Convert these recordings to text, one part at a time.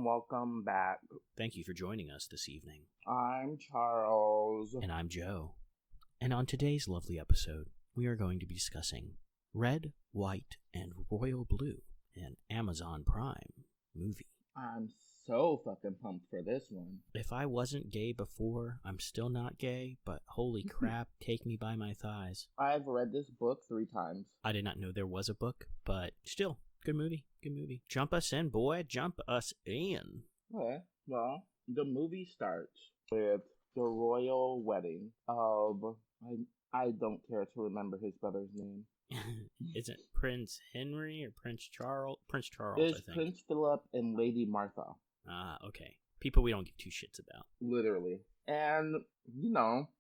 welcome back. Thank you for joining us this evening. I'm Charles. And I'm Joe. And on today's lovely episode, we are going to be discussing Red, White, and Royal Blue, an Amazon Prime movie. I'm so fucking pumped for this one. If I wasn't gay before, I'm still not gay, but holy crap, take me by my thighs. I've read this book 3 times. I did not know there was a book, but still, good movie, good movie. Jump us in, boy, jump us in. Okay, well, the movie starts with the royal wedding of, I don't care to remember his brother's name. Is it Prince Henry or Prince Charles? Prince Charles, It's I think. Prince Philip and Lady Martha. Ah, okay. People we don't give 2 shits about. Literally. And,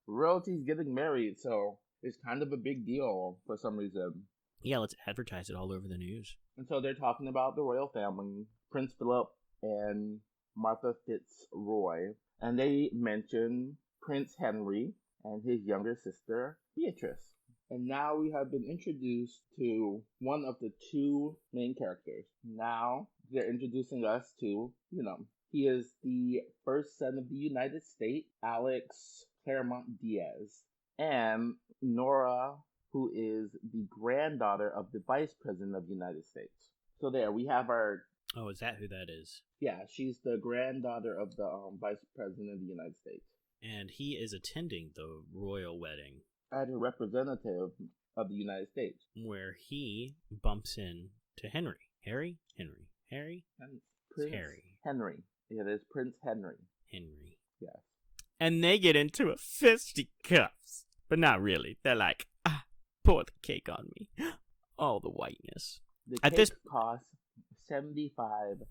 royalty's getting married, so it's kind of a big deal for some reason. Yeah, let's advertise it all over the news. And so they're talking about the royal family, Prince Philip and Martha Fitzroy. And they mention Prince Henry and his younger sister, Beatrice. And now we have been introduced to one of the 2 main characters. Now they're introducing us to, he is the first son of the United States, Alex Claremont Diaz, and Nora, who is the granddaughter of the Vice President of the United States. So there, we have our... Oh, is that who that is? Yeah, she's the granddaughter of the Vice President of the United States. And he is attending the royal wedding. As a representative of the United States. Where he bumps in to Henry. Harry? Henry. Harry? Prince Harry. Henry. It is Prince Henry. Henry. Yes. And they get into a fisticuffs. But not really. They're like, pour the cake on me. All the whiteness. The At cake this costs £75,000.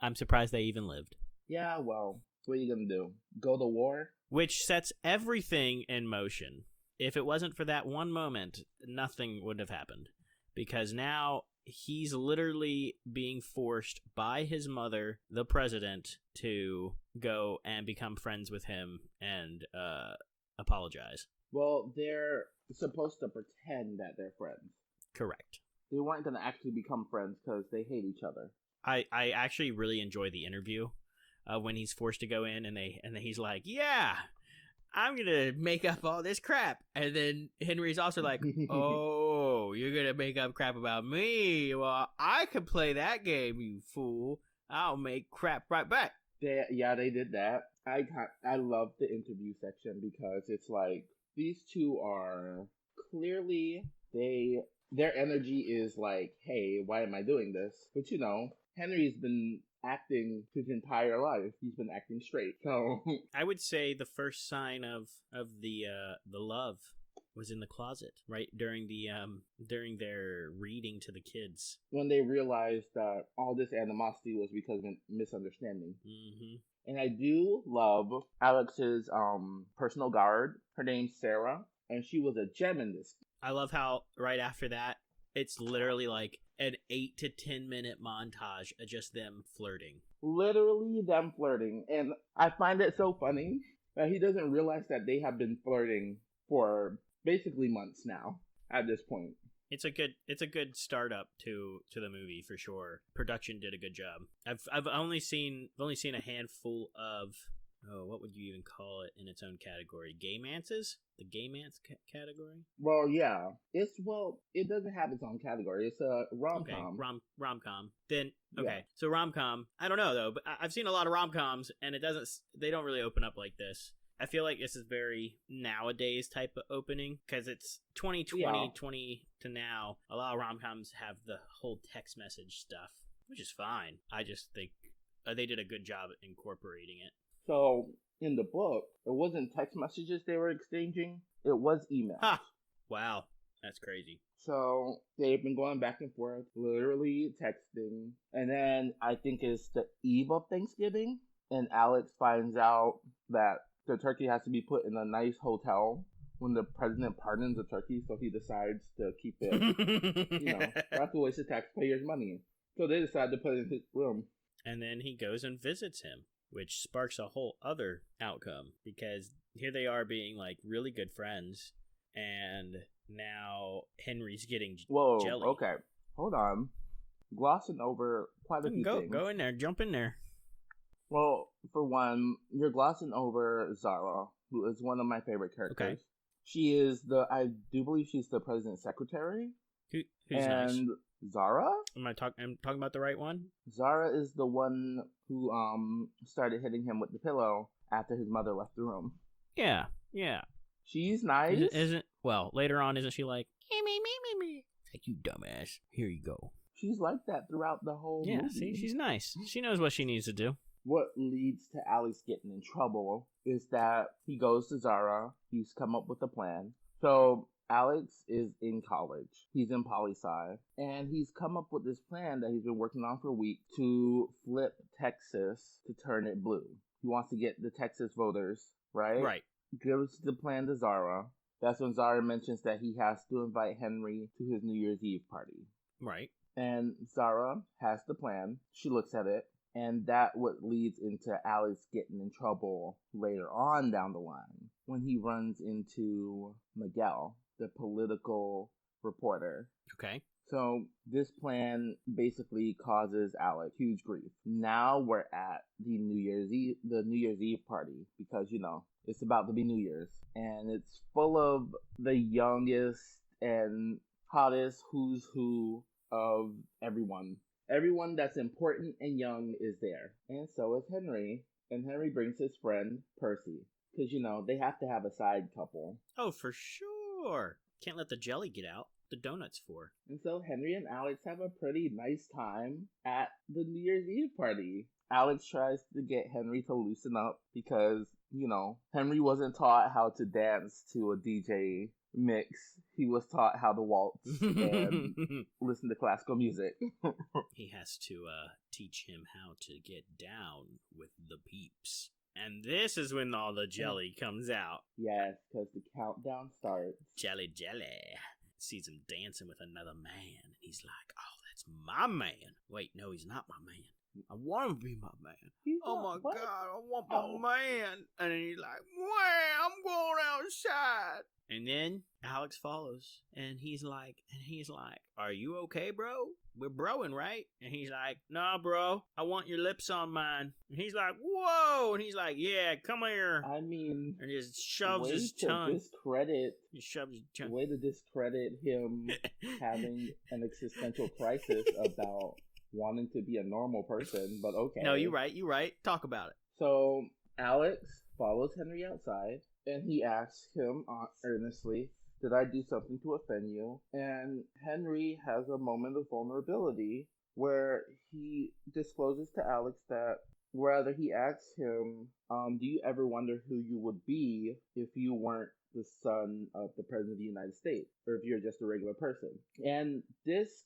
I'm surprised they even lived. Yeah, well, what are you going to do? Go to war? Which sets everything in motion. If it wasn't for that one moment, nothing would have happened. Because now he's literally being forced by his mother, the president, to go and become friends with him and apologize. Well, they're supposed to pretend that they're friends. Correct. They weren't going to actually become friends because they hate each other. I actually really enjoy the interview. When he's forced to go in and he's like, yeah, I'm gonna make up all this crap, and then Henry's also like, oh, you're gonna make up crap about me? Well, I could play that game, you fool. I'll make crap right back. They did that. I love the interview section because it's like these 2 are clearly their energy is like, hey, why am I doing this? But Henry's been acting his entire life. He's been acting straight. So I would say the first sign of the love was in the closet, right during their reading to the kids, when they realized that all this animosity was because of a misunderstanding. Mm-hmm. And I do love Alex's personal guard. Her name's Sarah, and she was a gem in this. I love how right after that, it's literally like an 8 to 10 minute montage of just them flirting. Literally them flirting. And I find it so funny that he doesn't realize that they have been flirting for basically months now at this point. It's a good startup to the movie for sure. Production did a good job. I've only seen a handful of what would you even call it in its own category? Gay-mances? The gay-mance category? Well, yeah. It doesn't have its own category. It's a rom-com. Okay, rom-com. Then, okay. Yeah. So rom-com, I don't know though, but I've seen a lot of rom-coms and they don't really open up like this. I feel like this is very nowadays type of opening because it's 2020, 20 to now. A lot of rom-coms have the whole text message stuff, which is fine. I just think they did a good job at incorporating it. So, in the book, it wasn't text messages they were exchanging. It was email. Ha! Wow. That's crazy. So, they've been going back and forth, literally texting. And then, I think it's the eve of Thanksgiving. And Alex finds out that the turkey has to be put in a nice hotel when the president pardons the turkey. So, he decides to keep it, not to waste the taxpayers' money. So, they decide to put it in his room. And then he goes and visits him, which sparks a whole other outcome because here they are being like really good friends, and now Henry's getting jelly. Okay, hold on. glossing over quite a few things. Go in there, jump in there. Well, for one, you're glossing over Zara, who is one of my favorite characters. Okay. She is I do believe she's the president's secretary. Who's and nice? Zara? I'm talking about the right one? Zara is the one who started hitting him with the pillow after his mother left the room. Yeah. She's nice. Well, later on, isn't she like, me? Like, you dumbass. Here you go. She's like that throughout the whole movie. Yeah, see, she's nice. She knows what she needs to do. What leads to Alex getting in trouble is that he goes to Zara. He's come up with a plan. So Alex is in college. He's in poli-sci. And he's come up with this plan that he's been working on for weeks to flip Texas to turn it blue. He wants to get the Texas voters, right? Right. Gives the plan to Zara. That's when Zara mentions that he has to invite Henry to his New Year's Eve party. Right. And Zara has the plan. She looks at it. And that what leads into Alex getting in trouble later on down the line when he runs into Miguel, the political reporter. Okay. So this plan basically causes Alex huge grief. Now we're at the New Year's Eve party because, it's about to be New Year's. And it's full of the youngest and hottest who's who of everyone. Everyone that's important and young is there. And so is Henry. And Henry brings his friend, Percy. Because, they have to have a side couple. Oh, for sure. Can't let the jelly get out. The donut's for. And so Henry and Alex have a pretty nice time at the New Year's Eve party. Alex tries to get Henry to loosen up because, Henry wasn't taught how to dance to a DJ mix. He was taught how to waltz and listen to classical music. He has to teach him how to get down with the peeps. And this is when all the jelly comes out. Yes, because the countdown starts. Jelly. Sees him dancing with another man. And he's like, oh, that's my man. Wait, no, he's not my man. I want him to be my man. God, I want my man. And then he's like, wow, I'm going outside. And then Alex follows, and he's like, are you okay, bro? We're broing, right? And he's like, nah, bro, I want your lips on mine. And he's like, whoa. And he's like, yeah, come here. I mean, and just shoves his tongue. He shoves his tongue. Way to discredit him having an existential crisis about wanting to be a normal person, but okay. No, you're right. Talk about it. So Alex follows Henry outside, and he asks him earnestly, did I do something to offend you? And Henry has a moment of vulnerability where he discloses to Alex that rather he asks him, do you ever wonder who you would be if you weren't the son of the President of the United States, or if you're just a regular person? And this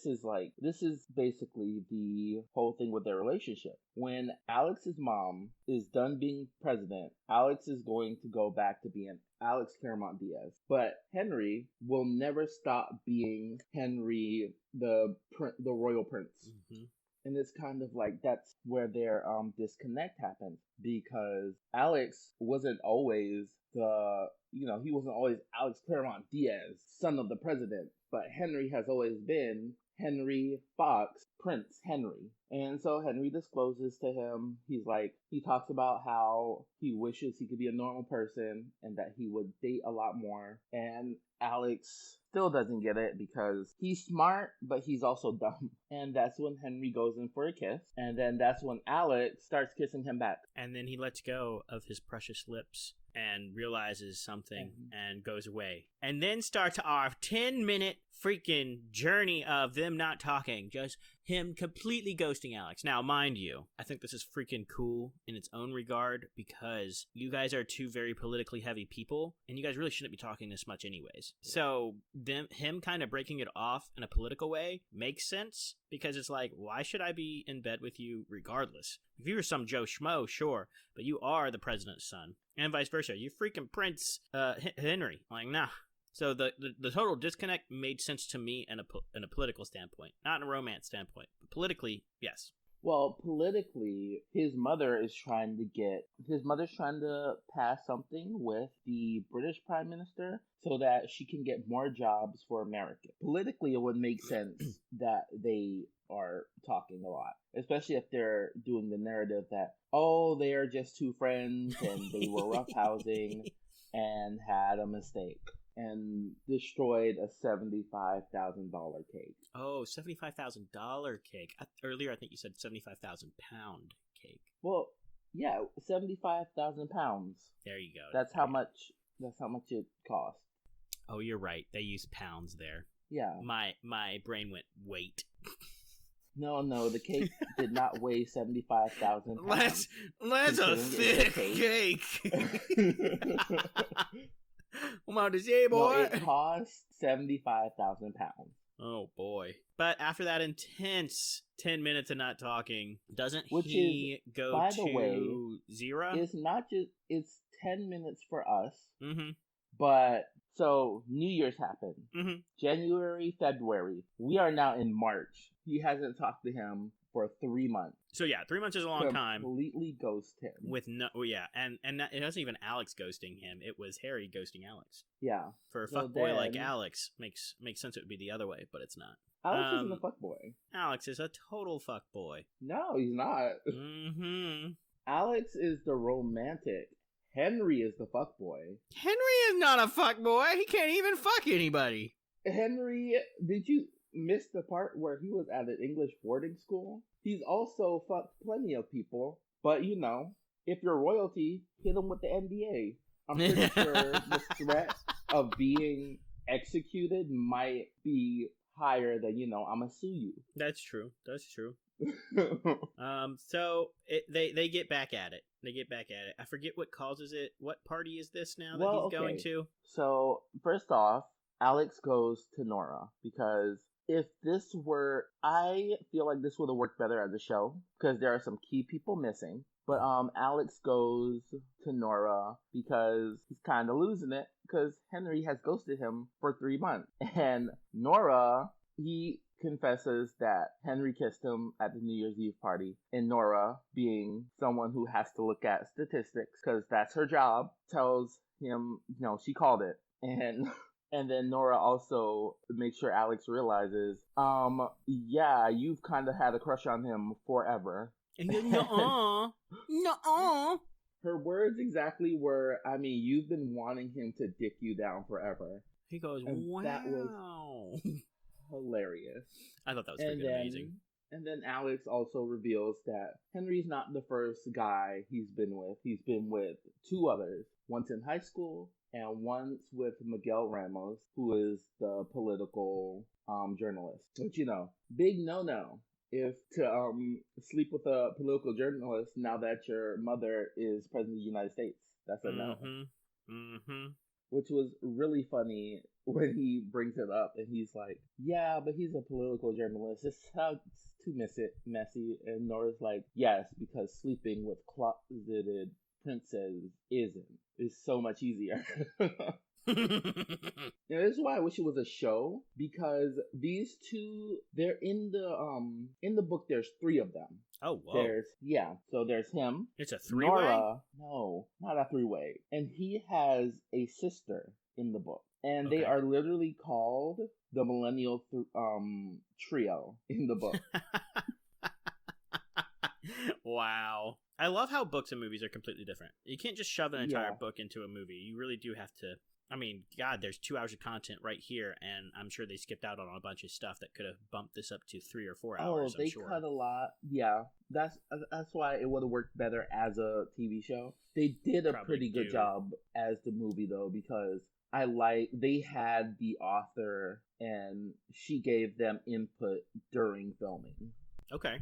is basically the whole thing with their relationship. When Alex's mom is done being president, Alex is going to go back to being Alex Claremont Diaz. But Henry will never stop being Henry, the royal prince. Mm-hmm. And it's kind of like that's where their disconnect happens, because Alex wasn't always he wasn't always Alex Claremont Diaz, son of the president, but Henry has always been Henry Fox, Prince Henry. And so Henry discloses to him, he talks about how he wishes he could be a normal person and that he would date a lot more. And Alex still doesn't get it because he's smart, but he's also dumb. And that's when Henry goes in for a kiss. And then that's when Alex starts kissing him back. And then he lets go of his precious lips and realizes something and goes away. And then starts our 10-minute freaking journey of them not talking. Just him completely ghosting Alex. Now, mind you, I think this is freaking cool in its own regard because you guys are two very politically heavy people and you guys really shouldn't be talking this much anyways. So him kind of breaking it off in a political way makes sense because it's like, why should I be in bed with you regardless? If you were some Joe Schmo, sure, but you are the president's son. And vice versa. You freaking Prince Henry. Like, nah. So the total disconnect made sense to me in a political standpoint, not in a romance standpoint. But politically, yes. Well, politically, his mother's trying to pass something with the British Prime Minister so that she can get more jobs for America. Politically, it would make sense that they are talking a lot, especially if they're doing the narrative that, oh, they are just two friends and they were roughhousing and had a mistake and destroyed a $75,000 cake. Oh, $75,000 cake. Earlier, I think you said 75,000 pound cake. Well, yeah, 75,000 pounds. There you go. That's how much it cost. Oh, you're right. They use pounds there. Yeah. My brain went weight. No, the cake did not weigh 75,000 pounds. That's a thick cake. Come on, boy. No, it cost 75,000 pounds. Oh boy! But after that intense 10 minutes of not talking, doesn't Which he is, go by to the way, Zira? It's 10 minutes for us. Mm-hmm. But so New Year's happened. Mm-hmm. January, February. We are now in March. He hasn't talked to him for 3 months. So yeah, 3 months is a long time. Completely ghost him. And it wasn't even Alex ghosting him. It was Harry ghosting Alex. Yeah. For a fuckboy like Alex, makes sense it would be the other way, but it's not. Alex isn't a fuckboy. Alex is a total fuckboy. No, he's not. Mm-hmm. Alex is the romantic. Henry is the fuckboy. Henry is not a fuckboy. He can't even fuck anybody. Henry, did you miss the part where he was at an English boarding school? He's also fucked plenty of people. But, if you're royalty, hit him with the NDA. I'm pretty sure the threat of being executed might be higher than, I'm gonna sue you. That's true. So they get back at it. I forget what causes it. What party is this now that he's going to? So, first off, Alex goes to Nora because I feel like this would have worked better as a show because there are some key people missing. But Alex goes to Nora because he's kind of losing it because Henry has ghosted him for 3 months. And Nora, he confesses that Henry kissed him at the New Year's Eve party. And Nora, being someone who has to look at statistics because that's her job, tells him, she called it. And then Nora also makes sure Alex realizes, yeah, you've kind of had a crush on him forever. Nuh-uh. Her words exactly were, you've been wanting him to dick you down forever. He goes, and wow. That was hilarious. I thought that was pretty amazing. And then Alex also reveals that Henry's not the first guy he's been with. He's been with 2 others. Once in high school and once with Miguel Ramos, who is the political journalist. But big no-no if to know with a political journalist now that your mother is president of the United States. That's a no. Mm-hmm. Which was really funny when he brings it up and he's like, yeah, but he's a political journalist. It's too messy. And Nora's like, yes, because sleeping with closeted princesses is so much easier. This is why I wish it was a show, because these two, they're in the book. There's 3 of them. Oh, whoa. So there's him. It's a 3-way? Nora, no, not a 3-way. And he has a sister in the book. And they are literally called the Millennial Trio in the book. Wow. I love how books and movies are completely different. You can't just shove an entire book into a movie. You really do have to. God, there's 2 hours of content right here, and I'm sure they skipped out on a bunch of stuff that could have bumped this up to 3 or 4 hours. Oh, they cut a lot. Yeah, that's why it would have worked better as a TV show. They did a pretty good job as the movie, though, because they had the author, and she gave them input during filming. Okay,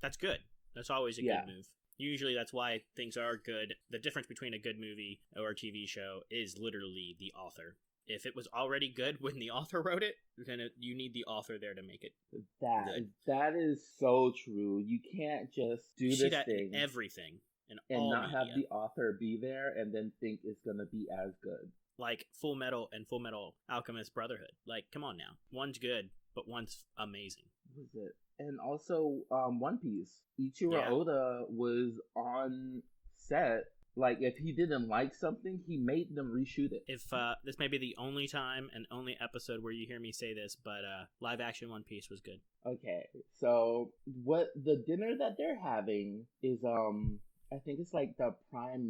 that's good. That's always a good move. Usually that's why things are good. The difference between a good movie or a TV show is literally the author. If it was already good when the author wrote it, then you need the author there to make it good. That is so true. You can't just do this thing. Everything. And not have the author be there and then think it's going to be as good. Like Full Metal and Full Metal Alchemist Brotherhood. Like, come on now. One's good, but one's amazing. What was it? and also One Piece. Ichiro Yeah. Oda was on set. Like, if he didn't like something, he made them reshoot it. If this may be the only time and only episode where you hear me say this, but live action One Piece was good. Okay, so what the dinner that they're having is I think it's like the prime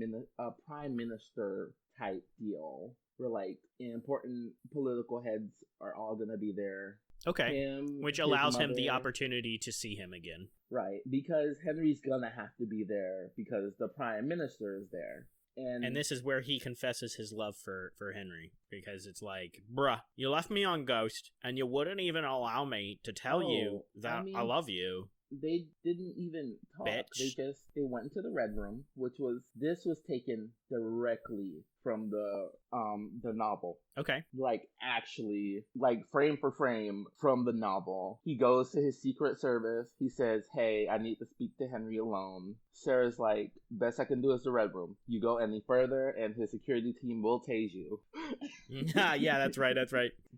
minister type deal where like important political heads are all gonna be there. Okay. Him, Which his allows him the mother- opportunity to see him again. Right, because Henry's gonna have to be there because the prime minister is there. And this is where he confesses his love for Henry, because it's like, bruh, you left me on Ghost, and you wouldn't even allow me to tell you that I love you. They didn't even talk. Bitch. They went into the red room, this was taken directly from the novel. Okay. Like, actually, like frame for frame from the novel. He goes to his secret service. He says, "Hey, I need to speak to Henry alone." Sarah's like, "Best I can do is the red room. You go any further and his security team will tase you." Yeah, that's right.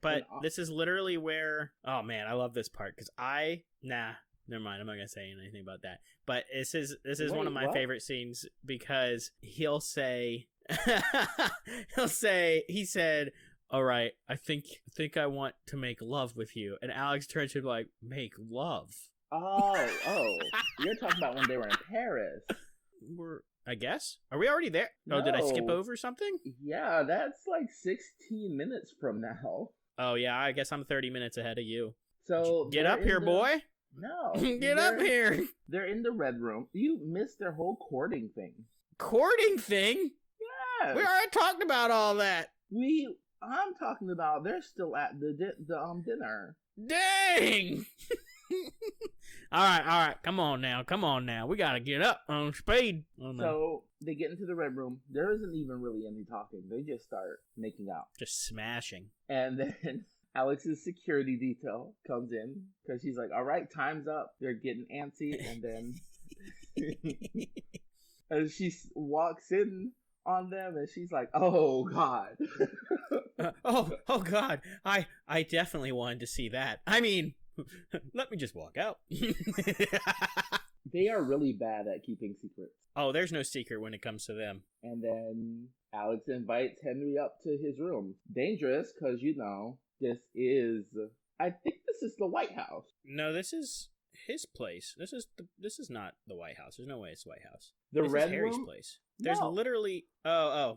But this is literally where, oh man, I love this part, because never mind, I'm not gonna say anything about that. But this is one of my favorite scenes, because he said, "All right, I think I want to make love with you," and Alex turns to him like, "Make love?" Oh, you're talking about when they were in Paris. I guess. Are we already there? Oh, did I skip No. over something? Yeah, that's like 16 minutes from now. Oh yeah, I guess I'm 30 minutes ahead of you. So Get they're up here, in the- boy. No. Get up here. They're in the red room. You missed their whole courting thing. Courting thing? Yes. We already talked about all that. I'm talking about they're still at the dinner. Dang. All right. Come on now. We gotta get up on speed. So they get into the red room. There isn't even really any talking. They just start making out. Just smashing. And then Alex's security detail comes in because she's like, "All right, time's up." They're getting antsy, and then as she walks in on them, and she's like, "Oh God." Oh God. I definitely wanted to see that. I mean, let me just walk out. They are really bad at keeping secrets. Oh, there's no secret when it comes to them. And then Alex invites Henry up to his room. Dangerous, because, I think this is the White House. No, this is his place. This is not the White House. There's no way it's the White House. The this red is Harry's room? place. There's No. literally I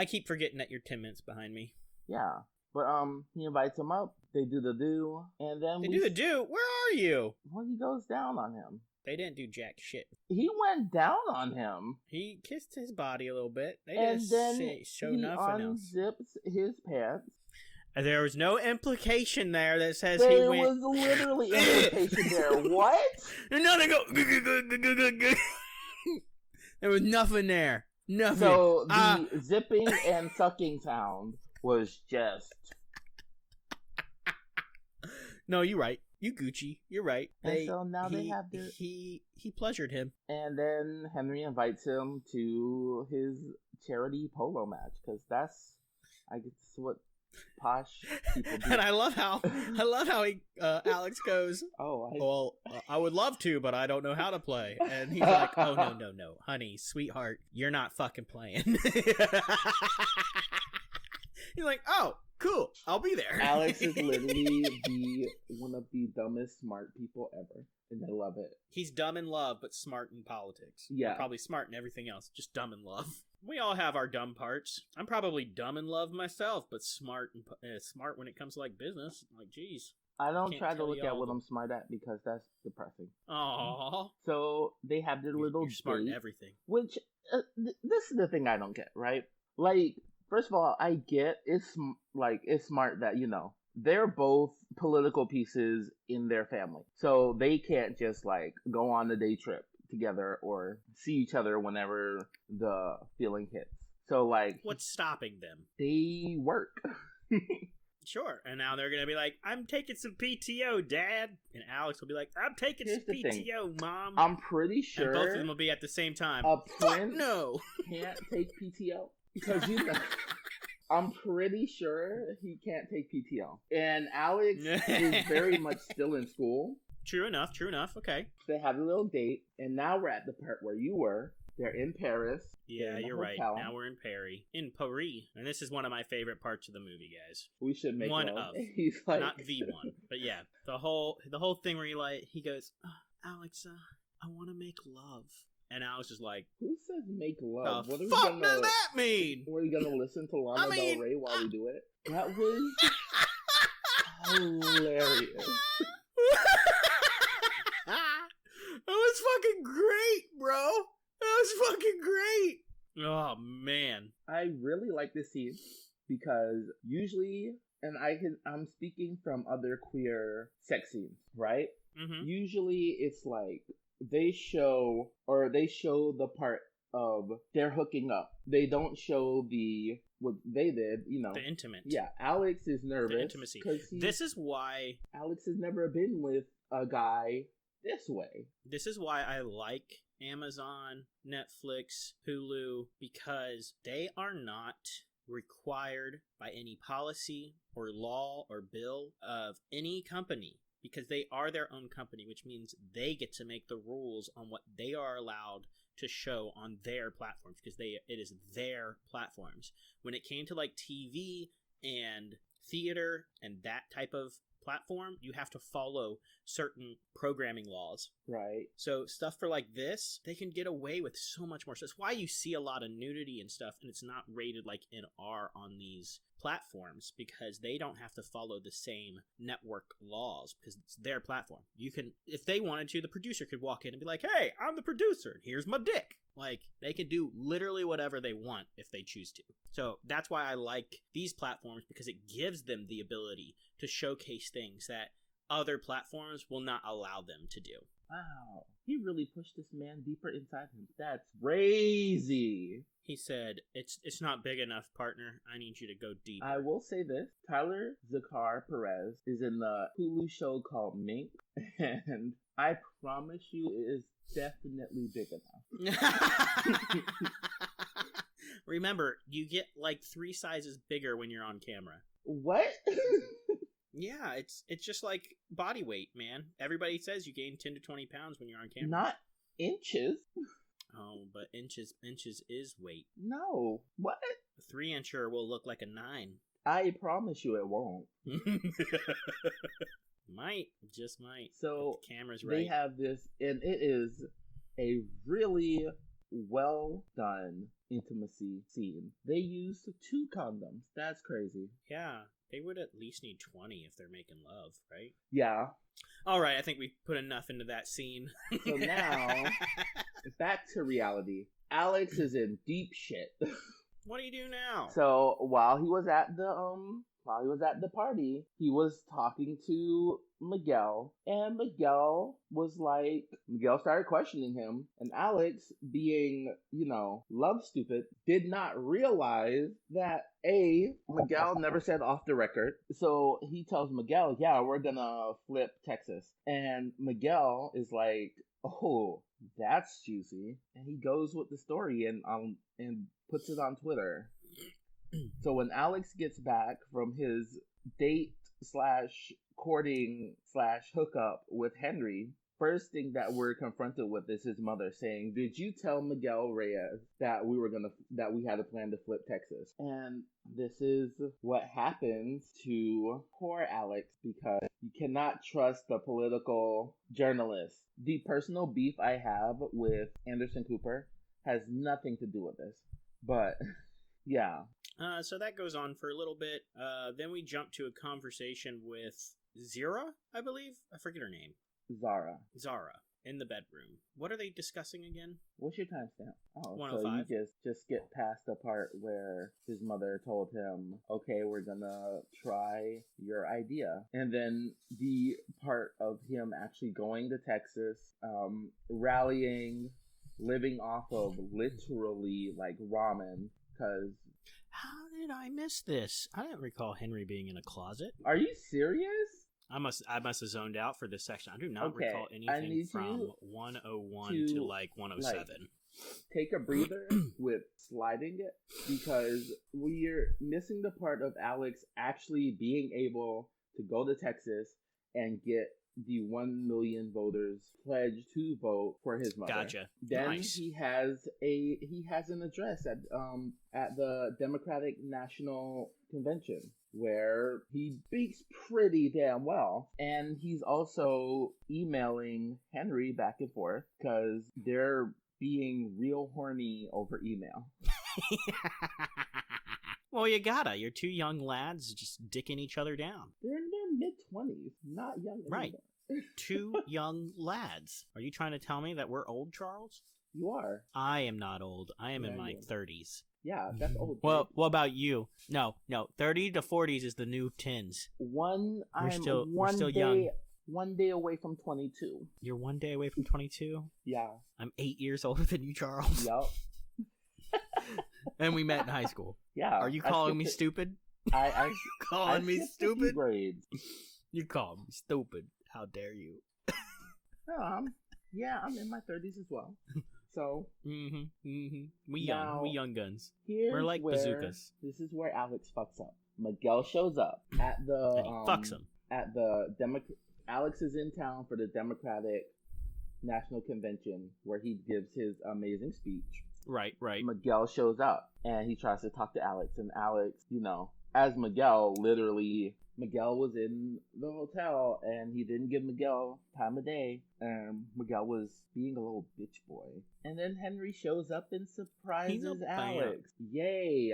keep forgetting that you're 10 minutes behind me. Yeah. But he invites him up. They do the do, and then Where are you? Well, he goes down on him. They didn't do jack shit. He went down on him. He kissed his body a little bit. They And didn't then show he nothing else. unzips his pants. There was no implication there that says he There went. was literally implication there. What? No, they go. There was nothing there. Nothing. So the zipping and sucking sound was just. No, you're right. You Gucci. You're right. And so now they have their. He pleasured him. And then Henry invites him to his charity polo match because that's, I guess, what posh people do. And I love how Alex goes, Oh, I would love to, but I don't know how to play. And he's like, oh no, honey, sweetheart, you're not fucking playing. He's like, oh, cool, I'll be there. Alex is literally one of the dumbest smart people ever, and I love it. He's dumb in love, but smart in politics. Yeah. Probably smart in everything else, just dumb in love. We all have our dumb parts. I'm probably dumb in love myself, but smart when it comes to like business. Like, geez. I don't Can't try to tell look you at all what of I'm smart at because that's depressing. Aww. So they have their little You're smart in date, everything. which this is the thing I don't get, right? Like, first of all, I get it's smart that they're both political pieces in their family, so they can't just like go on a day trip together or see each other whenever the feeling hits. So like, What's stopping them? they work. Sure. And now they're going to be like, I'm taking some PTO, Dad. And Alex will be like, I'm taking Here's some the thing. PTO, Mom. I'm pretty sure And both of them will be at the same time. a Fuck prince no. can't take PTO because I'm pretty sure he can't take PTO. And Alex is very much still in school. True enough. Okay. They have a little date, and now we're at the part where you were. They're in Paris. Yeah, you're right. Now we're in Paris. In Paris. And this is one of my favorite parts of the movie, guys. We should make one love. of. He's like... Not the one. But yeah, the whole thing where he goes, Alex, I want to make love. And Alex is like, who says make love? What does that mean? Were you gonna listen to Lana Del Rey while we do it? That was hilarious. That was fucking great, bro. That was fucking great. Oh man, I really like this scene because usually, and I'm speaking from other queer sex scenes, right? Mm-hmm. Usually, it's like they show the part of they're hooking up. They don't show what they did, the intimate. Yeah, Alex is nervous. The intimacy. This is why Alex has never been with a guy this way. This is why I like Amazon, Netflix, Hulu, because they are not required by any policy or law or bill of any company, because they are their own company, which means they get to make the rules on what they are allowed to show on their platforms, because it is their platforms. When it came to like TV and theater and that type of platform, you have to follow certain programming laws. Right. So stuff for like this, they can get away with so much more. So that's why you see a lot of nudity and stuff, and it's not rated like in R on these platforms, because they don't have to follow the same network laws, because it's their platform. You can, if they wanted to, the producer could walk in and be like, hey, I'm the producer, and here's my dick. Like, they can do literally whatever they want if they choose to. So that's why I like these platforms, because it gives them the ability to showcase things that other platforms will not allow them to do. Wow. He really pushed this man deeper inside him. That's crazy. He said, it's not big enough, partner. I need you to go deeper. I will say this. Tyler Zakar Perez is in the Hulu show called Mink, and I promise you it is definitely big enough. Remember, you get like 3 sizes bigger when you're on camera. What? Yeah, it's just like body weight, man. Everybody says you gain 10 to 20 pounds when you're on camera. Not inches. Oh, but inches is weight. No. What? A 3-incher will look like a 9. I promise you it won't. Might. Just might. So the camera's right. They have this, and it is a really well done intimacy scene. They used 2 condoms. That's crazy. Yeah. They would at least need 20 if they're making love, right? Yeah. All right, I think we put enough into that scene. So now, back to reality. Alex is in deep shit. What do you do now? So while he was at the party, he was talking to Miguel, and Miguel started questioning him, and Alex, being, love stupid, did not realize that Miguel never said off the record. So he tells Miguel, yeah, we're gonna flip Texas. And Miguel is like, oh, that's juicy. And he goes with the story and puts it on Twitter. So when Alex gets back from his date / courting / hookup with Henry, first thing that we're confronted with is his mother saying, "Did you tell Miguel Reyes that we had a plan to flip Texas?" And this is what happens to poor Alex, because you cannot trust the political journalist. The personal beef I have with Anderson Cooper has nothing to do with this, but yeah. So that goes on for a little bit. Then we jump to a conversation with Zara, I believe. I forget her name. Zara. In the bedroom. What are they discussing again? What's your timestamp? Oh, 105. So you just get past the part where his mother told him, okay, we're gonna try your idea. And then the part of him actually going to Texas, rallying, living off of literally like ramen, because... How did I miss this? I don't recall Henry being in a closet. Are you serious? I must have zoned out for this section. I do not recall anything from 101 to like 107. Take a breather with sliding it, because we're missing the part of Alex actually being able to go to Texas and get the 1 million voters pledged to vote for his mother. Gotcha. Then Nice. he has an address at the Democratic National Convention where he speaks pretty damn well, and he's also emailing Henry back and forth because they're being real horny over email. Well, you gotta. You're two young lads just dicking each other down. They're in their mid-20s, not young anymore. Right. Two young lads. Are you trying to tell me that we're old, Charles? You are. I am not old. I am in Yeah, my you are. 30s. Yeah, that's old. Well, what about you? No. 30 to 40s is the new tins. I'm still one day, young. 1 day away from 22. You're 1 day away from 22? Yeah. I'm 8 years older than you, Charles. Yup. And we met in high school. Yeah. Are you calling me stupid? I Calling me skipped a few stupid? grades. You call me stupid. How dare you? Yeah, I'm in my 30s as well. So We Now, young guns. here's We're like where, bazookas. This is where Alex fucks up. Miguel shows up at the And he fucks him. at the Alex is in town for the Democratic National Convention where he gives his amazing speech. Right. Miguel shows up and he tries to talk to Alex, and Alex, as Miguel, literally, Miguel was in the hotel and he didn't give Miguel time of day, and Miguel was being a little bitch boy. And then Henry shows up and surprises Alex. Yay,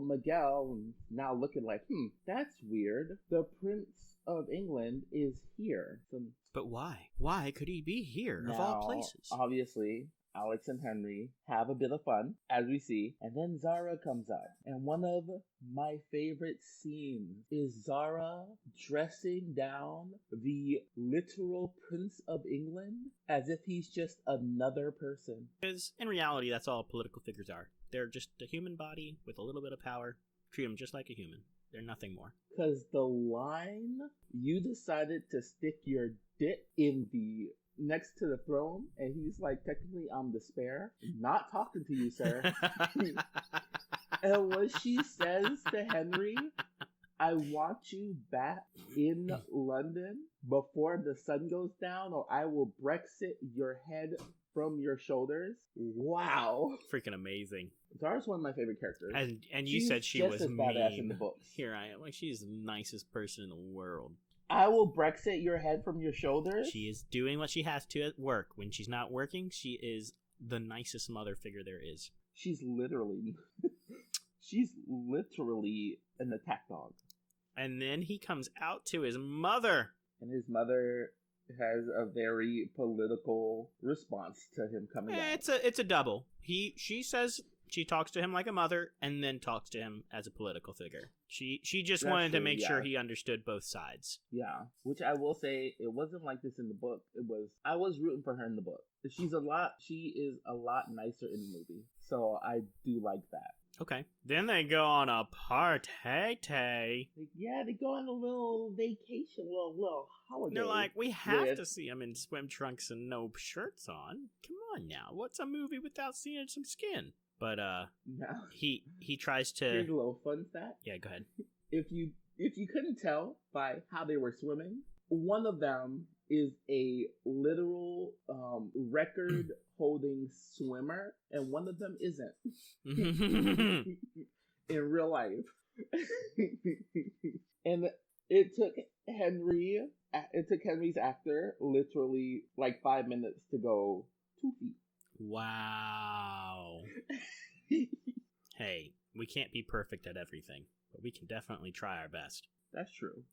Miguel now looking like, that's weird. The Prince of England is here. So But why? Why could he be here, of all places? Obviously, Alex and Henry have a bit of fun, as we see, and then Zara comes up. And one of my favorite scenes is Zara dressing down the literal Prince of England as if he's just another person. Because in reality, that's all political figures are. They're just a human body with a little bit of power. Treat them just like a human. They're nothing more. Because the line, you decided to stick your dick in the next to the throne, and he's like, technically I'm the spare, not talking to you, sir. And when she says to Henry, I want you back in London before the sun goes down, or I will Brexit your head from your shoulders. Wow. Freaking amazing. Zara's one of my favorite characters. And you She's said she just was as badass in the mean. books. Here I am. Like, she's the nicest person in the world. I will Brexit your head from your shoulders. She is doing what she has to at work. When she's not working, she is the nicest mother figure there is. She's literally an attack dog. And then he comes out to his mother. And his mother has a very political response to him coming out. It's a double. She says she talks to him like a mother, and then talks to him as a political figure. She just That's wanted to true, make yeah. sure he understood both sides. Yeah, which I will say, it wasn't like this in the book. I was rooting for her in the book. She is a lot nicer in the movie, so I do like that. Okay. Then they go on a party. Yeah, they go on a little vacation, little holiday. They're like, we have with- to see him in swim trunks and no shirts on. Come on now. What's a movie without seeing some skin? But No. he tries Here's to. a little fun fact. Yeah, go ahead. If you couldn't tell by how they were swimming, one of them is a literal record holding swimmer, and one of them isn't. In real life. And it took Henry's actor literally like 5 minutes to go 2 feet. Wow. Hey, we can't be perfect at everything, but we can definitely try our best. That's true.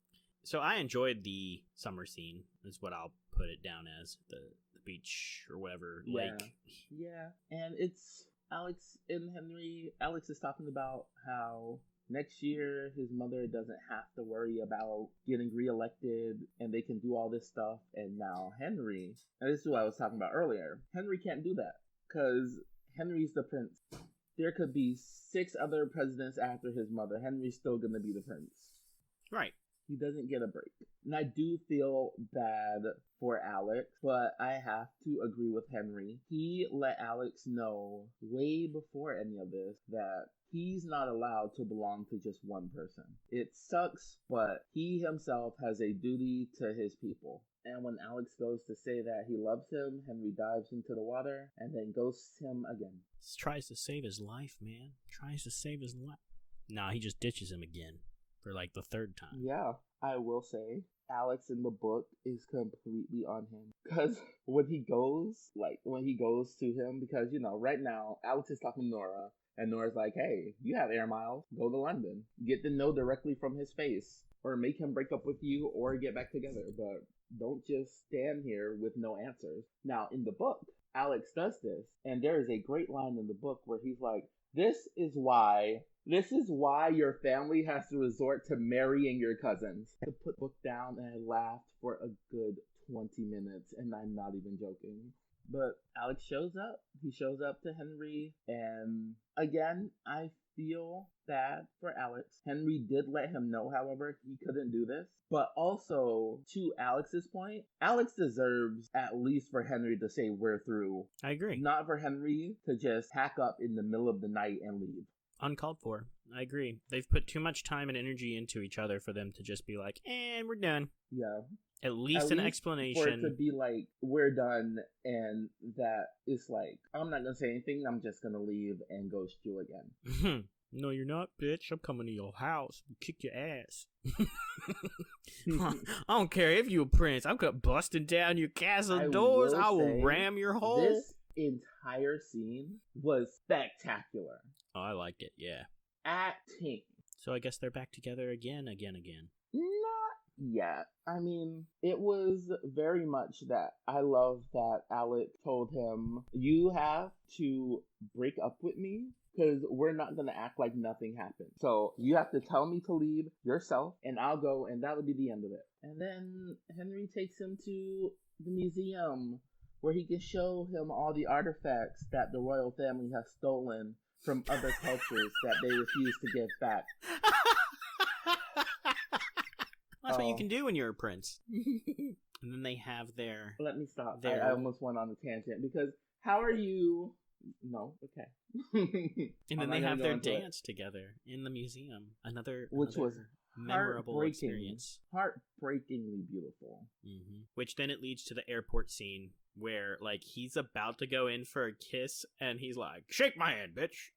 So I enjoyed the summer scene, is what I'll put it down as. The beach or whatever, lake. Yeah. And it's Alex and Henry. Alex is talking about how next year his mother doesn't have to worry about getting reelected and they can do all this stuff. And now Henry, and this is what I was talking about earlier, Henry can't do that because Henry's the prince. There could be 6 other presidents after his mother. Henry's still going to be the prince. Right. He doesn't get a break. And I do feel bad for Alex, but I have to agree with Henry. He let Alex know way before any of this that he's not allowed to belong to just one person. It sucks, but he himself has a duty to his people. And when Alex goes to say that he loves him, Henry dives into the water and then ghosts him again. Tries to save his life, man. Tries to save his life. Nah, he just ditches him again for like the third time. Yeah, I will say Alex in the book is completely on him. Because when he goes to him, because, right now, Alex is talking to Nora, and Nora's like, hey, you have air miles, go to London. Get the no directly from his face, or make him break up with you, or get back together, but don't just stand here with no answers. Now, in the book, Alex does this, and there is a great line in the book where he's like, this is why your family has to resort to marrying your cousins. I put the book down and I laughed for a good 20 minutes, and I'm not even joking. But Alex shows up. He shows up to Henry, and again, I feel bad for Alex. Henry did let him know, however, he couldn't do this. But also, to Alex's point, Alex deserves at least for Henry to say we're through. I agree. Not for Henry to just hack up in the middle of the night and leave. Uncalled for. I agree. They've put too much time and energy into each other for them to just be like, and we're done. Yeah. At least an explanation. For it to be like, we're done, and that is like, I'm not going to say anything, I'm just going to leave and ghost you again. No, you're not, bitch. I'm coming to your house. Kick your ass. I don't care if you're a prince. I'm busting down your castle doors. I will ram your hole. This entire scene was spectacular. Oh, I liked it, yeah. Acting. So I guess they're back together again. Not yet. I mean, it was very much that I love that Alex told him, you have to break up with me because we're not going to act like nothing happened. So you have to tell me to leave yourself and I'll go, and that'll be the end of it. And then Henry takes him to the museum where he can show him all the artifacts that the royal family has stolen from other cultures that they refuse to give back. That's what you can do when you're a prince. And then they have their... Let me stop. I almost went on a tangent because how are you... No, okay. And then they have their dance together in the museum. Which was memorable experience. Heartbreakingly beautiful. Mm-hmm. Which then it leads to the airport scene where, like, he's about to go in for a kiss and he's like, shake my hand, bitch.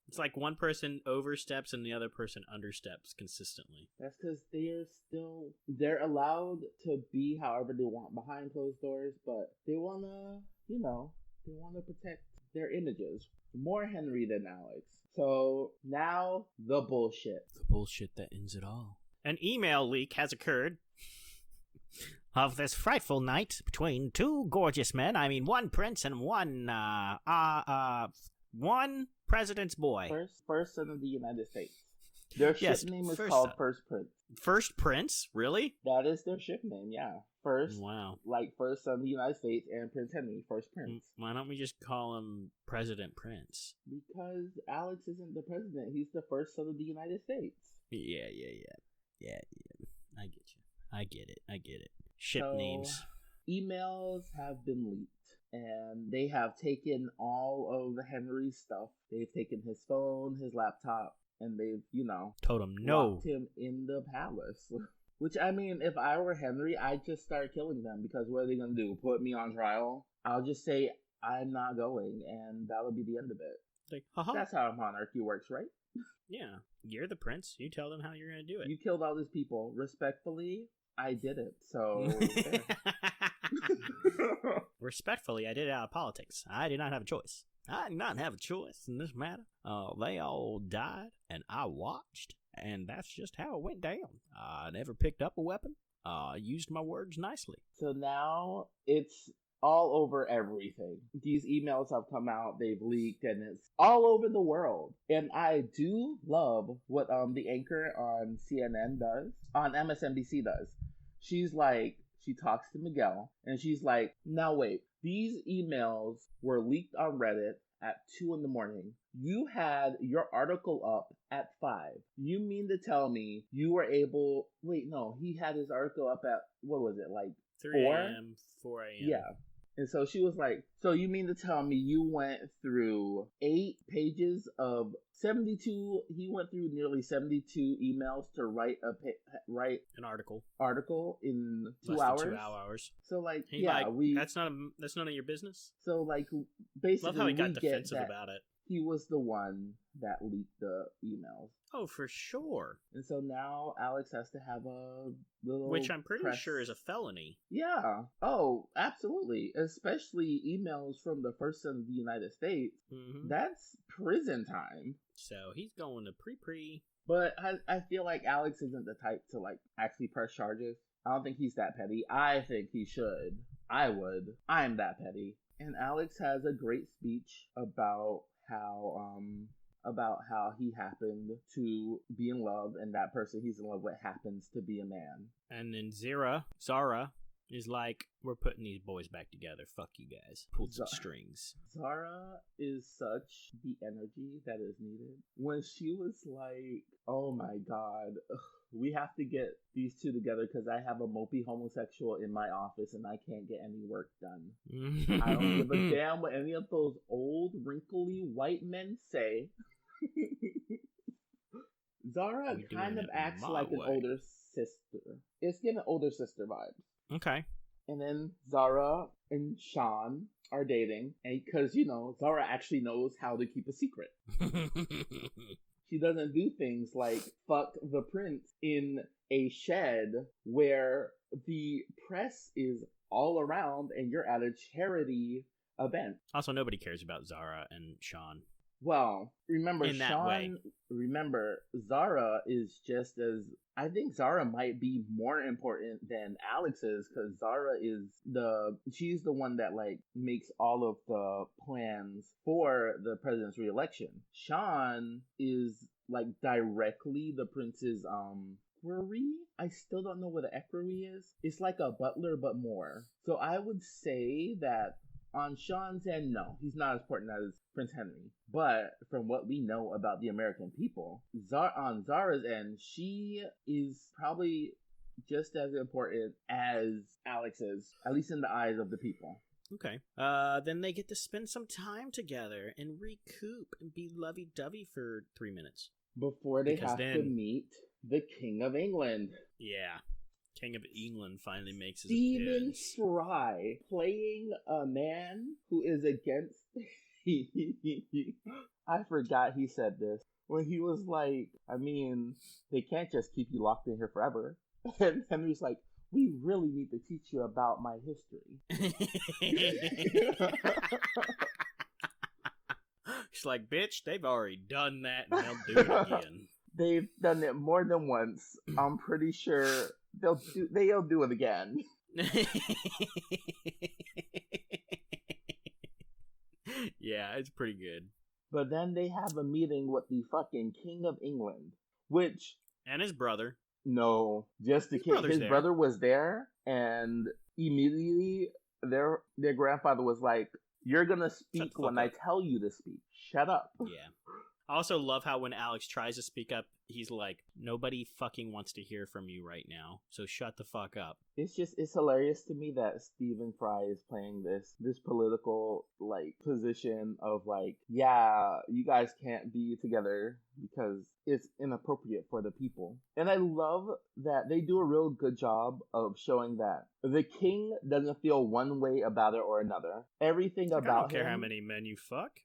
It's like one person oversteps and the other person understeps consistently. That's because they're allowed to be however they want behind closed doors, but they want to protect their images. More Henry than Alex. So now the bullshit. The bullshit that ends it all. An email leak has occurred of this frightful night between two gorgeous men. I mean, one prince and one president's boy. First son of the United States. Their ship name is called First Prince. First Prince? Really? That is their ship name, yeah. First, wow. Like first son of the United States and Prince Henry, First Prince. Why don't we just call him President Prince? Because Alex isn't the president. He's the first son of the United States. Yeah. I get it. Ship names. Emails have been leaked. And they have taken all of Henry's stuff. They've taken his phone, his laptop, and they've, told him no. Locked him in the palace. Which, I mean, if I were Henry, I'd just start killing them, because what are they going to do? Put me on trial? I'll just say I'm not going, and that'll be the end of it. Like, haha. That's how a monarchy works, right? Yeah. You're the prince. You tell them how you're going to do it. You killed all these people. Respectfully, I did it. So, Respectfully, I did it out of politics. I did not have a choice. I did not have a choice in this matter. They all died, and I watched, and that's just how it went down. I never picked up a weapon. I used my words nicely. So now it's all over everything. These emails have come out, they've leaked, and it's all over the world. And I do love what the anchor on CNN does, on MSNBC does. She talks to Miguel, and she's like, now wait, these emails were leaked on Reddit at 2 a.m. You had your article up at 5. You mean to tell me you were able... Wait, no, he had his article up at, what was it, like 3 a.m., 4 a.m. Yeah. And so she was like, so you mean to tell me you went through 8 pages of 72, he went through nearly 72 emails to write an article in 2 Less hours? Than 2 hours. So like, He that's none of your business. So like, basically, love how he got we defensive get that about it. he was the one that leaked the emails. Oh, for sure. And so now Alex has to have a little, which I'm pretty sure is a felony. Yeah. Oh, absolutely. Especially emails from the First Son of the United States. Mm-hmm. That's prison time. So he's going to pre. But I feel like Alex isn't the type to like actually press charges. I don't think he's that petty. I think he should. I would. I'm that petty. And Alex has a great speech about how he happened to be in love, and that person he's in love with happens to be a man. And then Zara is like, we're putting these boys back together. Fuck you guys. Pulled some strings. Zara is such the energy that is needed. When she was like, oh my god, we have to get these two together because I have a mopey homosexual in my office and I can't get any work done. I don't give a damn what any of those old, wrinkly white men say. Zara kind of acts like an older sister. It's giving older sister vibes. Okay. And then Zara and Sean are dating, and because, Zara actually knows how to keep a secret. She doesn't do things like fuck the prince in a shed where the press is all around and you're at a charity event. Also, nobody cares about Zara and Sean. Well, remember, Zara is just as... I think Zara might be more important than Alex is, because Zara is she's the one that, like, makes all of the plans for the president's reelection. Sean is, like, directly the prince's, equerry? I still don't know what an equerry is. It's like a butler, but more. So I would say that on Sean's end, no, he's not as important as Prince Henry. But from what we know about the American people, on Zara's end, she is probably just as important as Alex is, at least in the eyes of the people. Okay. Then they get to spend some time together and recoup and be lovey-dovey for 3 minutes. Before they have to meet the King of England. Yeah. King of England finally makes his Stephen appearance. Fry playing a man who is against... I forgot he said this. When he was like, I mean, they can't just keep you locked in here forever. And Henry's like, we really need to teach you about my history. She's like, bitch, they've already done that and they'll do it again. They've done it more than once. I'm pretty sure they'll do it again. Yeah, it's pretty good. But then they have a meeting with the fucking King of England, which... And his brother. No, just the king. His brother was there, and immediately their grandfather was like, you're gonna speak when I tell you to speak. Shut up. Yeah. I also love how when Alex tries to speak up, he's like, nobody fucking wants to hear from you right now, so shut the fuck up. It's hilarious to me that Stephen Fry is playing this political, like, position of, like, yeah, you guys can't be together because it's inappropriate for the people. And I love that they do a real good job of showing that the king doesn't feel one way about it or another. Everything about him... I don't care how many men you fuck.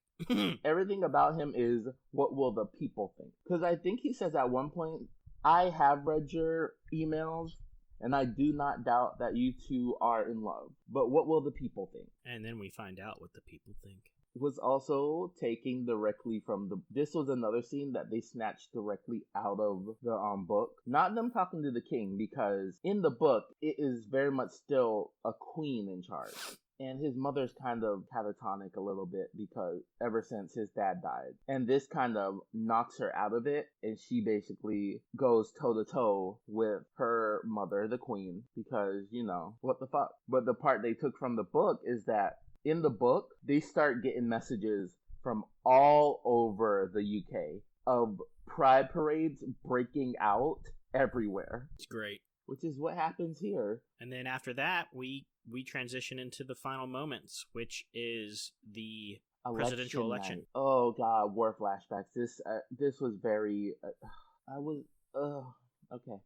Everything about him is, what will the people think? Because I think he says at one point, I have read your emails, and I do not doubt that you two are in love. But what will the people think? And then we find out what the people think. Was also taking directly from this was another scene that they snatched directly out of the book. Not them talking to the king, because in the book, it is very much still a queen in charge. And his mother's kind of catatonic a little bit because ever since his dad died. And this kind of knocks her out of it. And she basically goes toe to toe with her mother, the queen, because, what the fuck. But the part they took from the book is that in the book, they start getting messages from all over the UK of pride parades breaking out everywhere. It's great. which is what happens here. And then after that, we transition into the final moments, which is the presidential election. Night. Oh God, war flashbacks. This was very. I was. Okay.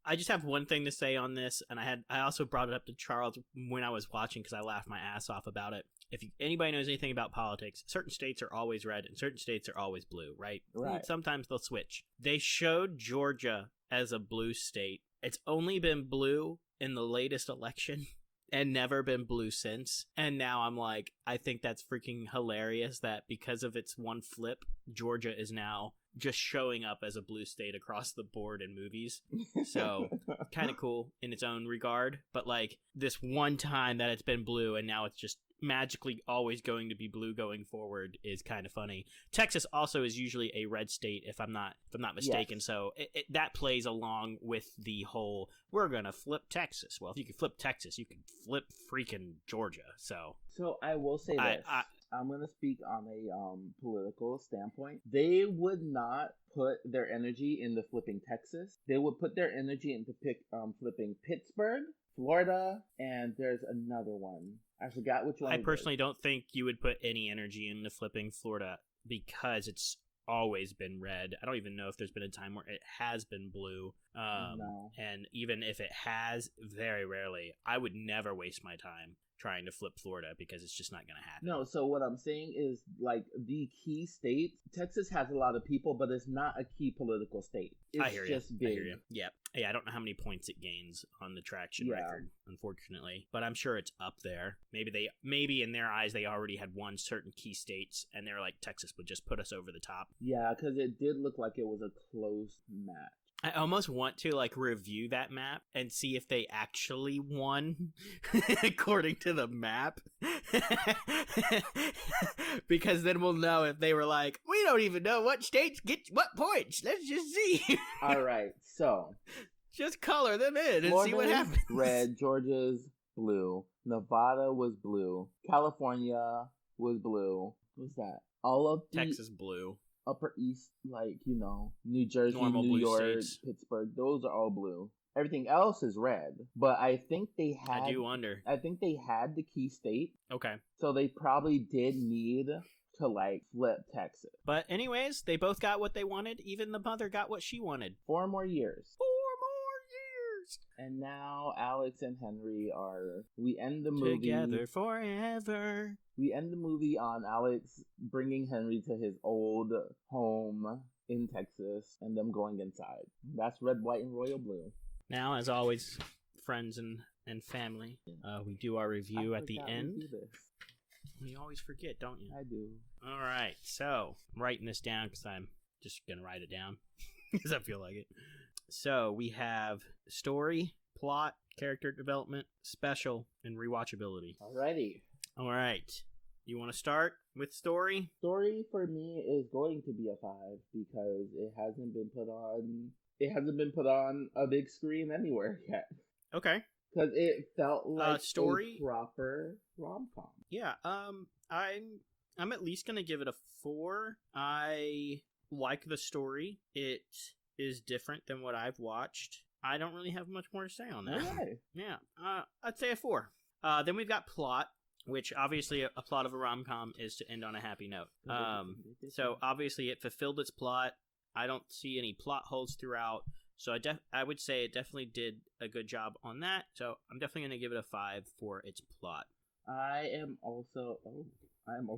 I just have one thing to say on this, and I also brought it up to Charles when I was watching because I laughed my ass off about it. If anybody knows anything about politics, certain states are always red and certain states are always blue, right? Right. Sometimes they'll switch. They showed Georgia as a blue state. It's only been blue in the latest election and never been blue since. And now I'm like, I think that's freaking hilarious that because of its one flip, Georgia is now just showing up as a blue state across the board in movies. So kind of cool in its own regard, but like this one time that it's been blue and now it's just magically always going to be blue going forward is kind of funny. Texas also is usually a red state if I'm not mistaken. Yes. So that plays along with the whole we're gonna flip Texas. Well, if you can flip Texas, you can flip freaking Georgia. So I will say this. I'm going to speak on a political standpoint. They would not put their energy into flipping Texas. They would put their energy into flipping Pittsburgh, Florida, and there's another one. I forgot which one. I personally don't think you would put any energy into flipping Florida because it's always been red. I don't even know if there's been a time where it has been blue. No. And even if it has, very rarely, I would never waste my time trying to flip Florida because it's just not going to happen. No, so what I'm saying is, like, the key states, Texas has a lot of people, but it's not a key political state. It's I hear just you. big. I hear you. Yeah. I don't know how many points it gains on the traction record, unfortunately, but I'm sure it's up there. Maybe in their eyes they already had won certain key states, and they're like, Texas would just put us over the top. Yeah, because it did look like it was a close match. I almost want to like review that map and see if they actually won according to the map. Because then we'll know if they were like, we don't even know what states get what points. Let's just see. All right, so just color them in and Florida's see what happens. Red, Georgia's blue, Nevada was blue, California was blue. What's that? All of Texas blue. Upper East, like, New Jersey, normal New York, states. Pittsburgh, those are all blue. Everything else is red. But I think they had... I do wonder. I think they had the key state. Okay. So they probably did need to, like, flip Texas. But anyways, they both got what they wanted. Even the mother got what she wanted. 4 more years. 4 more years! And now Alex and Henry we end the movie... Together forever. We end the movie on Alex bringing Henry to his old home in Texas and them going inside. That's red, white, and royal blue. Now, as always, friends and family, we do our review at the end. You always forget, don't you? I do. All right, so I'm writing this down because I'm just going to write it down because I feel like it. So we have story, plot, character development, special, and rewatchability. Alrighty. All right. You want to start with story? Story for me is going to be a 5 because it hasn't been put on. It hasn't been put on a big screen anywhere yet. Okay. Because it felt like story a proper rom-com. Yeah. I'm at least gonna give it a 4. I like the story. It is different than what I've watched. I don't really have much more to say on that. Okay. Yeah. I'd say a 4. Then we've got plot, which obviously a plot of a rom-com is to end on a happy note. So obviously it fulfilled its plot. I don't see any plot holes throughout. So I would say it definitely did a good job on that. So I'm definitely going to give it a 5 for its plot. I am also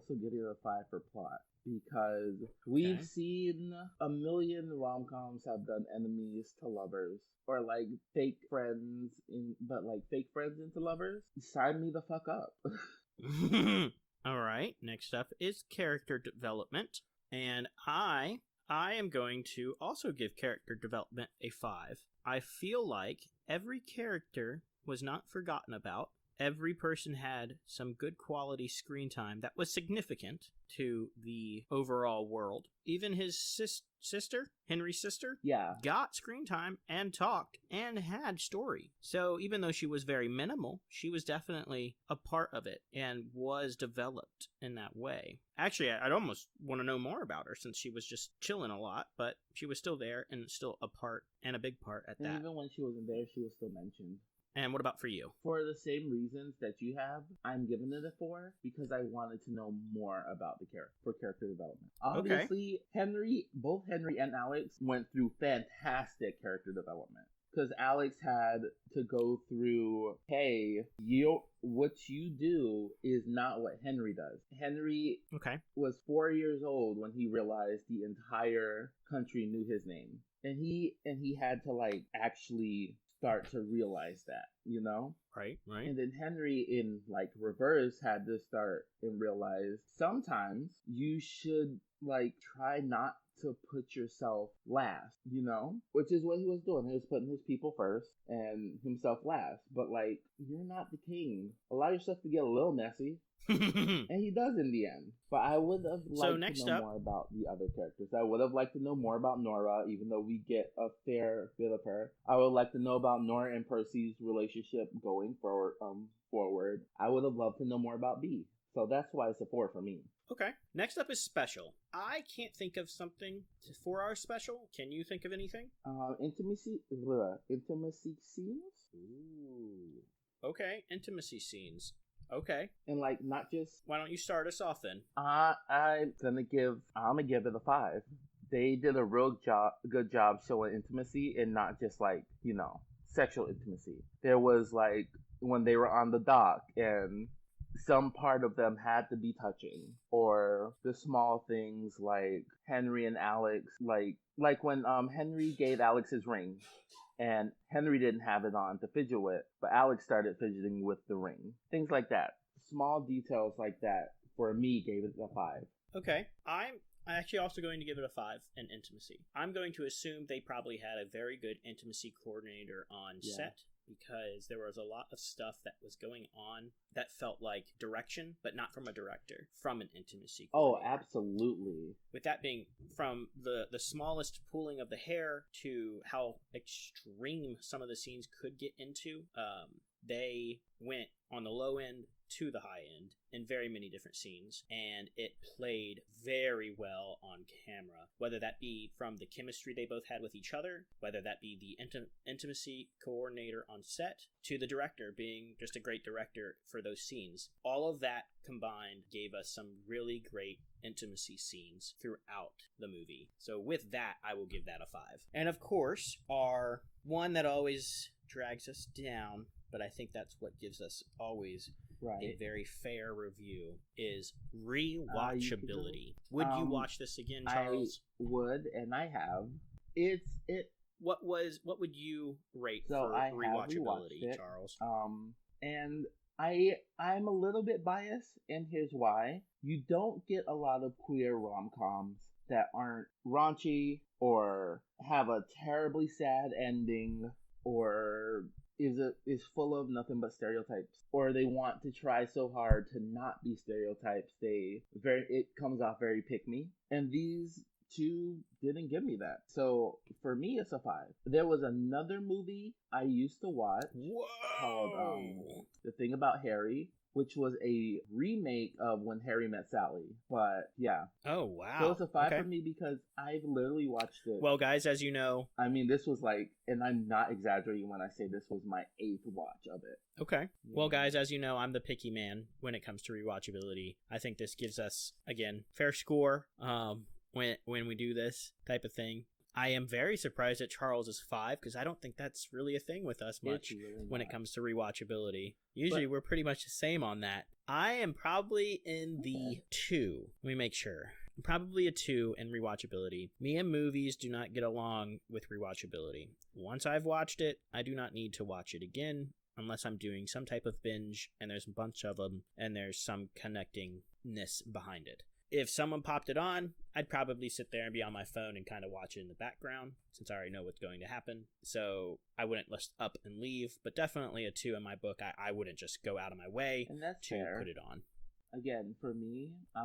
giving it a 5 for plot because we've seen a million rom-coms have done enemies to lovers or like fake friends into lovers. Sign me the fuck up. All right. Next up is character development, and I am going to also give character development a 5. I feel like every character was not forgotten about. every person had some good quality screen time that was significant to the overall world. Even his sister, Henry's sister, Yeah. got screen time and talked and had story. So even though she was very minimal, she was definitely a part of it and was developed in that way. Actually, I'd almost want to know more about her since she was just chilling a lot, but she was still there and still a part and a big part at And that. even when she wasn't there, she was still mentioned. And what about for you? For the same reasons that you have, I'm giving it a 4 because I wanted to know more about the character development. Obviously, both Henry and Alex went through fantastic character development. Because Alex had to go through, hey, what you do is not what Henry does. Henry was 4 years old when he realized the entire country knew his name. And he had to actually start to realize that, Right. And then Henry in reverse had to start and realize sometimes you should try not to put yourself last, which is what he was doing. He was putting his people first and himself last. But you're not the king. Allow yourself to get a little messy. And he does in the end. But I would have liked to know more about the other characters. I would have liked to know more about Nora, even though we get a fair bit of her. I would like to know about Nora and Percy's relationship going forward. I would have loved to know more about Bee. So that's why it's a 4 for me. Okay. Next up is special. I can't think of something for our special. Can you think of anything? Intimacy scenes? Ooh. Okay, intimacy scenes. Okay. And not just... Why don't you start us off then? I'm gonna give it a 5. They did a real good job showing intimacy and not just sexual intimacy. There was when they were on the dock and some part of them had to be touching, or the small things like Henry and Alex, like when Henry gave Alex his ring. And Henry didn't have it on to fidget with, but Alex started fidgeting with the ring. Things like that. Small details like that, for me, gave it a 5. Okay. I'm actually also going to give it a 5 in intimacy. I'm going to assume they probably had a very good intimacy coordinator on set, because there was a lot of stuff that was going on that felt like direction, but not from a director, from an intimacy coordinator. Oh, absolutely. With that being from the smallest pulling of the hair to how extreme some of the scenes could get into, they went on the low end to the high end in very many different scenes, and it played very well on camera, whether that be from the chemistry they both had with each other, whether that be the intimacy coordinator on set, to the director being just a great director for those scenes. All of that combined gave us some really great intimacy scenes throughout the movie. So with that, I will give that a 5. And of course, our one that always drags us down, but I think that's what gives us always a very fair review, is rewatchability. Would you watch this again, Charles? I would, and I have. What would you rate for rewatchability, Charles? And I'm a little bit biased, and here's why. You don't get a lot of queer rom-coms that aren't raunchy or have a terribly sad ending or is full of nothing but stereotypes, or they want to try so hard to not be stereotypes. It comes off very pick me, and these two didn't give me that. So for me, it's a 5. There was another movie I used to watch called The Thing About Harry, which was a remake of When Harry Met Sally. But yeah. Oh, wow. So it's a 5 for me because I've literally watched it. Well, guys, as you know... I mean, this was and I'm not exaggerating when I say this was my 8th watch of it. Okay. Yeah. Well, guys, as you know, I'm the picky man when it comes to rewatchability. I think this gives us, again, fair score when we do this type of thing. I am very surprised at Charles's 5 because I don't think that's really a thing with us much when it comes to rewatchability. Usually we're pretty much the same on that. I am probably in the 2. Let me make sure. I'm probably a 2 in rewatchability. Me and movies do not get along with rewatchability. Once I've watched it, I do not need to watch it again unless I'm doing some type of binge and there's a bunch of them and there's some connectingness behind it. if someone popped it on, I'd probably sit there and be on my phone and kind of watch it in the background since I already know what's going to happen. So I wouldn't list up and leave, but definitely a 2 in my book. I wouldn't just go out of my way to fair. Put it on. Again, for me, I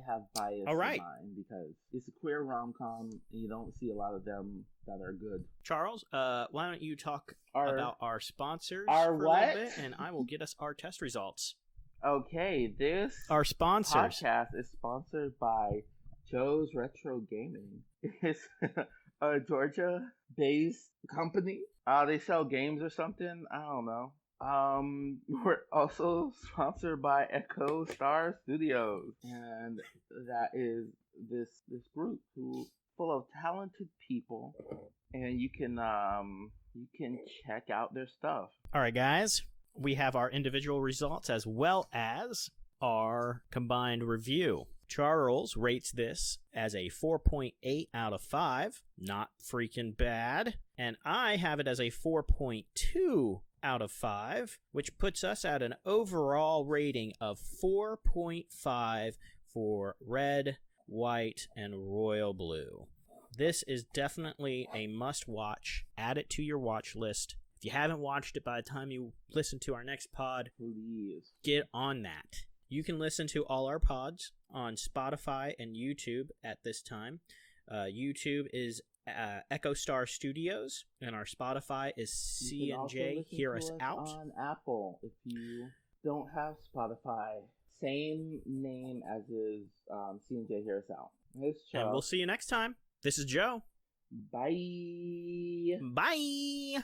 have bias All right. in mind because it's a queer rom-com and you don't see a lot of them that are good. Charles, why don't you talk about our sponsors for a what? little bit, and I will get us our test results. Okay, this our sponsors podcast is sponsored by Joe's Retro Gaming. It's a Georgia-based company. They sell games or something. I don't know. We're also sponsored by Echo Star Studios, and that is this group full of talented people, and you can check out their stuff. All right, guys, we have our individual results as well as our combined review. Charles rates this as a 4.8 out of 5, not freaking bad, and I have it as a 4.2 out of 5, which puts us at an overall rating of 4.5 for red, white, and royal blue. This is definitely a must-watch. Add it to your watch list. If you haven't watched it by the time you listen to our next pod, please get on that. You can listen to all our pods on Spotify and YouTube at this time. YouTube is Echo Star Studios, and our Spotify is C&J Hear Us Out. On Apple, if you don't have Spotify, same name as is C&J Hear Us Out. And we'll see you next time. This is Joe. Bye. Bye.